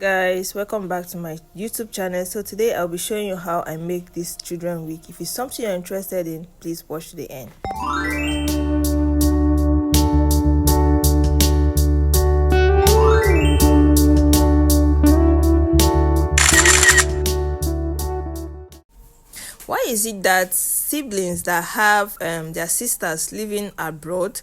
Guys, welcome back to my YouTube channel. So today I'll be showing you how I make this children wig. If it's something you're interested in, please watch to the end. Why is it that siblings that have their sisters living abroad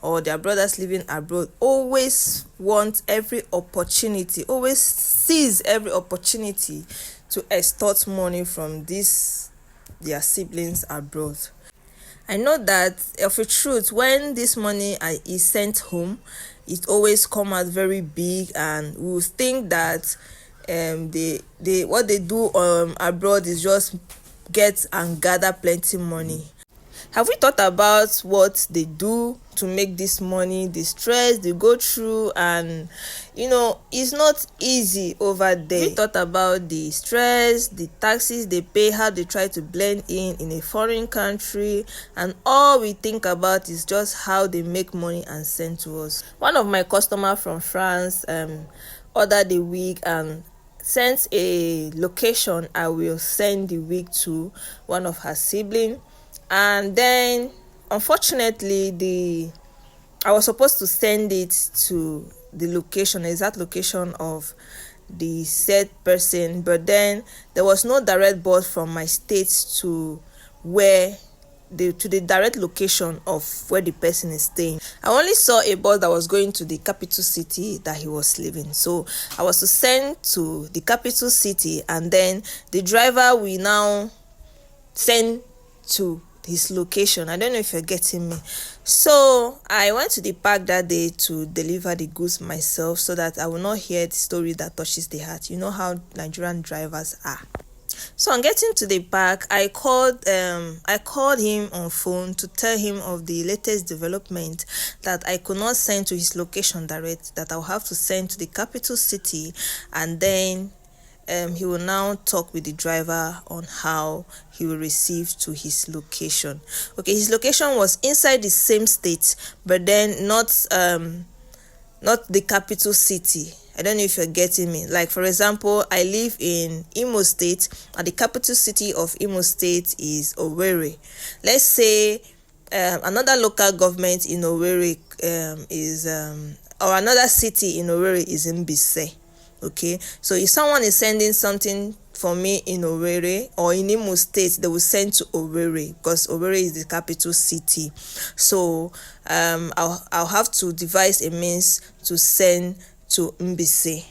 or their brothers living abroad always want every opportunity, always seize every opportunity to extort money from their siblings abroad? I know that of a truth, when this money is sent home, it always come out very big, and we will think that they what they do abroad is just get and gather plenty money. Have we thought about what they do to make this money, the stress they go through, and it's not easy over there? We thought about the stress, the taxes they pay, how they try to blend in a foreign country, and all we think about is just how they make money and send to us. One of my customers from France ordered a wig and sent a location. I will send the wig to one of her siblings, and then unfortunately I was supposed to send it to the location, exact location of the said person, but then there was no direct bus from my state to the direct location of where the person is staying. I only saw a bus that was going to the capital city that he was living, so I was to send to the capital city, and then the driver will now send to his location. I don't know if you're getting me. So I went to the park that day to deliver the goods myself, so that I will not hear the story that touches the heart. You know how Nigerian drivers are. So on getting to the park, I called him on phone to tell him of the latest development, that I could not send to his location direct, that I'll have to send to the capital city, and then he will now talk with the driver on how he will receive to his location. Okay, his location was inside the same state, but then not the capital city. I don't know if you're getting me. Like, for example, I live in Imo State, and the capital city of Imo State is Owerri. Let's say another local government in Owerri or another city in Owerri is in Mbise. Okay, so if someone is sending something for me in Owerri or in Imo State, they will send to Owerri, because Owerri is the capital city. So I'll have to devise a means to send to Mbise.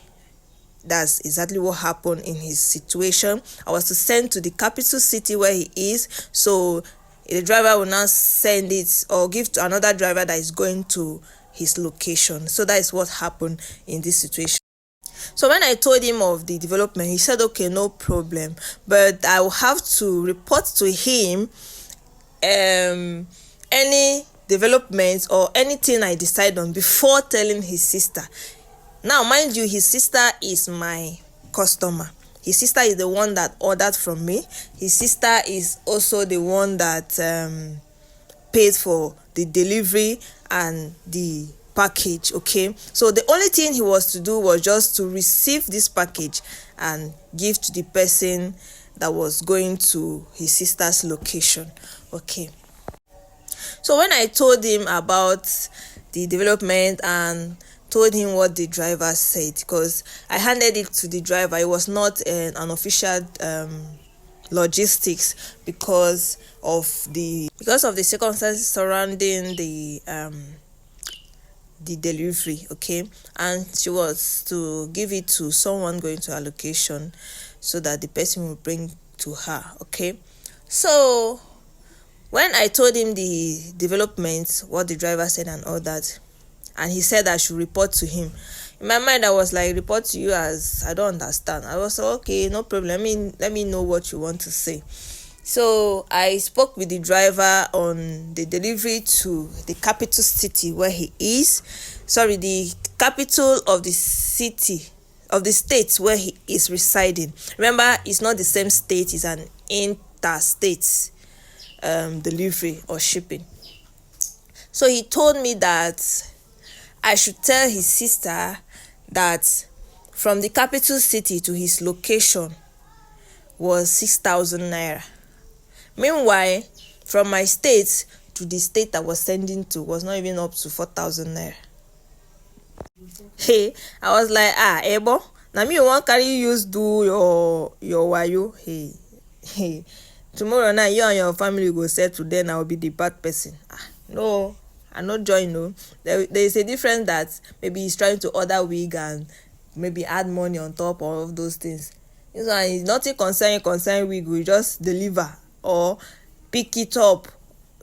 That's exactly what happened in his situation. I was to send to the capital city where he is, so the driver will now send it or give to another driver that is going to his location. So that is what happened in this situation. So when I told him of the development, he said, okay, no problem, but I will have to report to him any developments or anything I decide on before telling his sister. Now, mind you, his sister is my customer. His sister is the one that ordered from me. His sister is also the one that paid for the delivery and the package. Okay, so the only thing he was to do was just to receive this package and give to the person that was going to his sister's location. Okay, so when I told him about the development and told him what the driver said, because I handed it to the driver, it was not an official logistics because of the circumstances surrounding the delivery. Okay, and she was to give it to someone going to her location so that the person will bring to her. Okay, so when I told him the developments, what the driver said and all that, and he said I should report to him, in my mind I was like, report to you as I don't understand. I was like, okay, no problem, let me know what you want to say. So I spoke with the driver on the delivery to the capital city where he is. Sorry, the capital of the city, of the state where he is residing. Remember, it's not the same state, it's an interstate delivery or shipping. So he told me that I should tell his sister that from the capital city to his location was 6,000 naira. Meanwhile, from my state to the state I was sending to was not even up to 4,000 naira. Hey, I was like, Ebo, now me won't carry use do your wayo. Hey, tomorrow night you and your family go settle, then I will be the bad person. No, I not join. No, there is a difference that maybe he's trying to order wig and maybe add money on top of those things. This one is nothing concern wig. We just deliver or pick it up.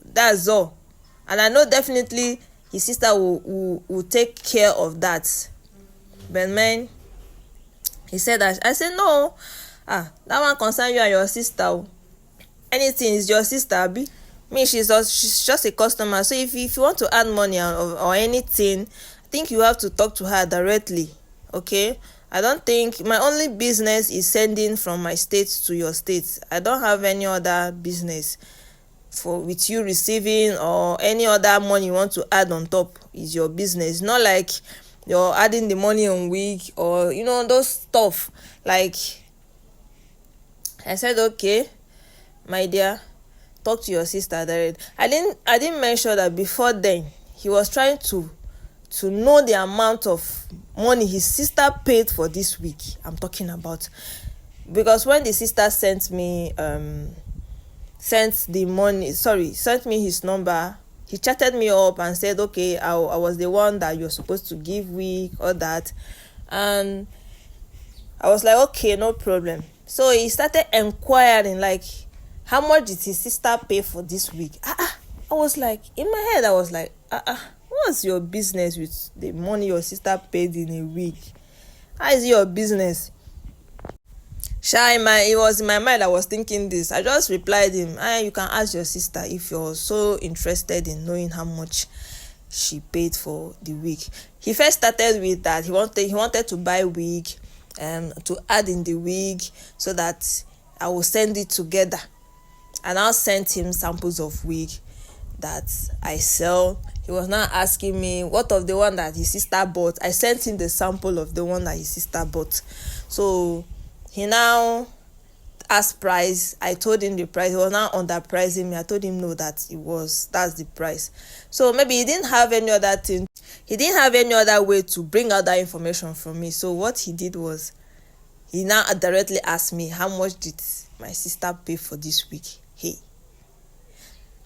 That's all. And I know definitely his sister will take care of that. But man, he said that. I said no. That one concern you and your sister. Anything is your sister, abi. Me, she's just a customer. So if you want to add money or anything, I think you have to talk to her directly. Okay. I don't think my only business is sending from my state to your state. I don't have any other business with you receiving, or any other money you want to add on top is your business. Not like you're adding the money on wig or those stuff. Like I said, okay, my dear, talk to your sister direct. I didn't mention that before then he was trying to know the amount of money his sister paid for this week. I'm talking about, because when the sister sent me his number, he chatted me up and said, okay, I was the one that you're supposed to give week or that, and I was like, okay, no problem. So he started inquiring, like, how much did his sister pay for this week? I was like, in my head, I was like, what's your business with the money your sister paid in a week? How is it your business? It was in my mind. I was thinking this. I just replied him, you can ask your sister if you're so interested in knowing how much she paid for the week. He first started with that he wanted to buy wig to add in the wig so that I will send it together. And I'll send him samples of wig that I sell. He was now asking me what of the one that his sister bought. I sent him the sample of the one that his sister bought. So he now asked price. I told him the price. He was now underpricing me. I told him no, that's the price. So maybe he didn't have any other thing. He didn't have any other way to bring out that information from me. So what he did was he now directly asked me, how much did my sister pay for this week? Hey,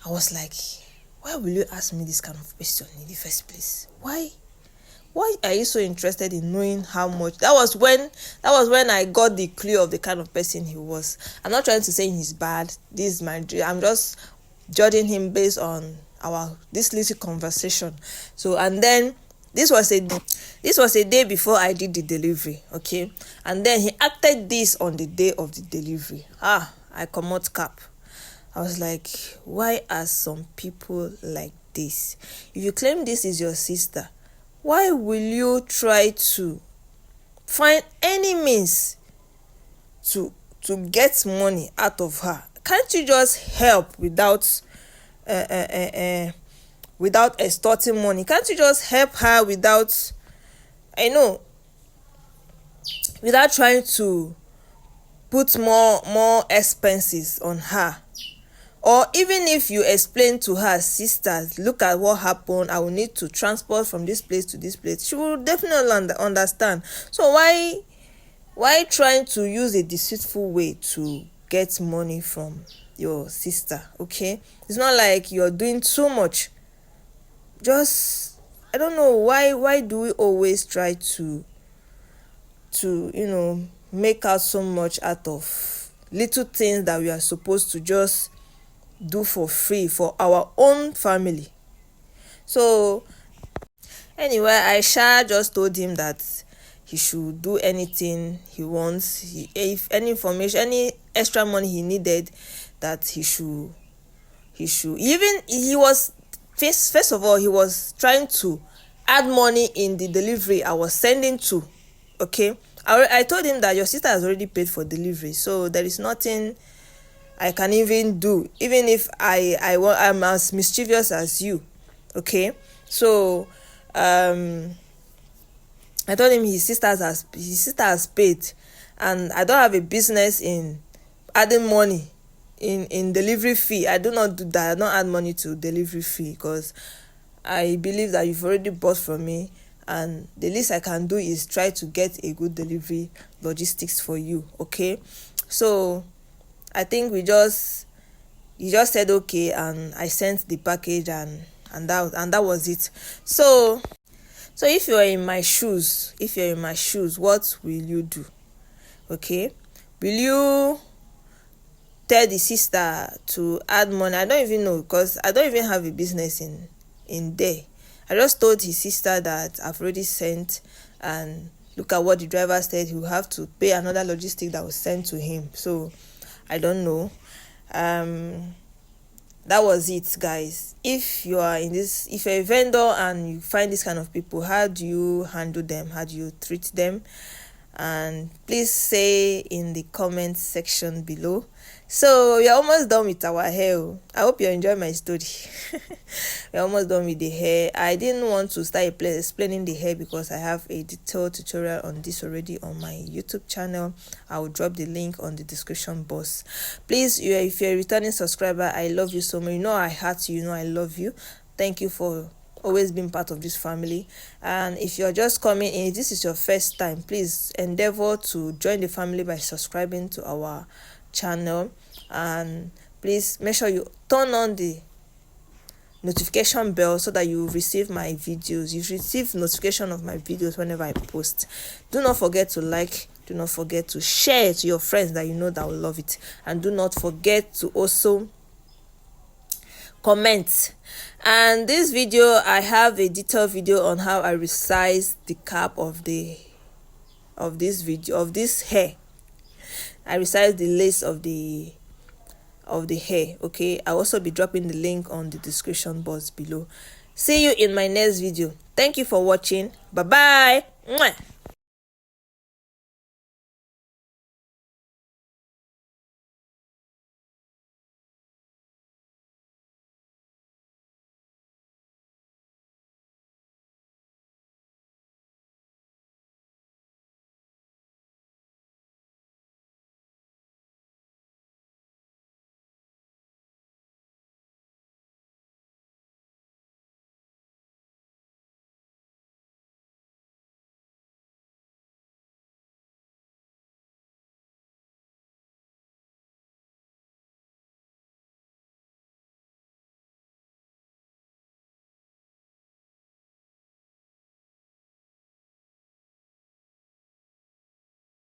I was like, why will you ask me this kind of question in the first place? Why are you so interested in knowing how much? That was when I got the clue of the kind of person he was. I'm not trying to say he's bad. This is my dream. I'm just judging him based on this little conversation. So, and then this was a day before I did the delivery, okay? And then he acted this on the day of the delivery. I come out cap. I was like, why are some people like this? If you claim this is your sister, why will you try to find any means to get money out of her? Can't you just help without extorting money? Can't you just help her without trying to put more expenses on her? Or even if you explain to her, sisters, look at what happened, I will need to transport from this place to this place, she will definitely understand. So why trying to use a deceitful way to get money from your sister? Okay, it's not like you're doing too much. Just, I don't know why do we always try to make out so much out of little things that we are supposed to just do for free for our own family. So anyway, I just told him that he should do anything he wants. If any information, any extra money he needed, that he should even, he was first of all, he was trying to add money in the delivery I was sending to. Okay, I told him that your sister has already paid for delivery, so there is nothing I can even do, even if I'm as mischievous as you. Okay, so I told him his sister has paid, and I don't have a business in adding money in delivery fee. I do not do that. I don't add money to delivery fee because I believe that you've already bought from me, and the least I can do is try to get a good delivery logistics for you. Okay, so I think he just said okay, and I sent the package, and that was it. So if you're in my shoes, what will you do? Okay, will you tell the sister to add money? I don't even know, because I don't even have a business in there. I just told his sister that I've already sent, and look at what the driver said. He will have to pay another logistic that was sent to him. So I don't know. That was it, guys. If you're a vendor and you find this kind of people, how do you handle them? How do you treat them? And please say in the comment section below. So we're almost done with our hair. I hope you enjoy my story. We're almost done with the hair. I didn't want to start explaining the hair because I have a detailed tutorial on this already on my YouTube channel. I will drop the link on the description box. Please, if you're a returning subscriber, I love you so much. You know I heart you. You know I love you. Thank you for always being part of this family. And if you're just coming in, if this is your first time, please endeavor to join the family by subscribing to our channel, and please make sure you turn on the notification bell so that you receive my videos. You receive notification of my videos whenever I post. Do not forget to like, do not forget to share it to your friends that you know that will love it, and do not forget to also comment. And this video, I have a detailed video on how I resize the cap of this hair. I resize the lace of the hair. Okay, I'll also be dropping the link on the description box below. See you in my next video. Thank you for watching. Bye bye.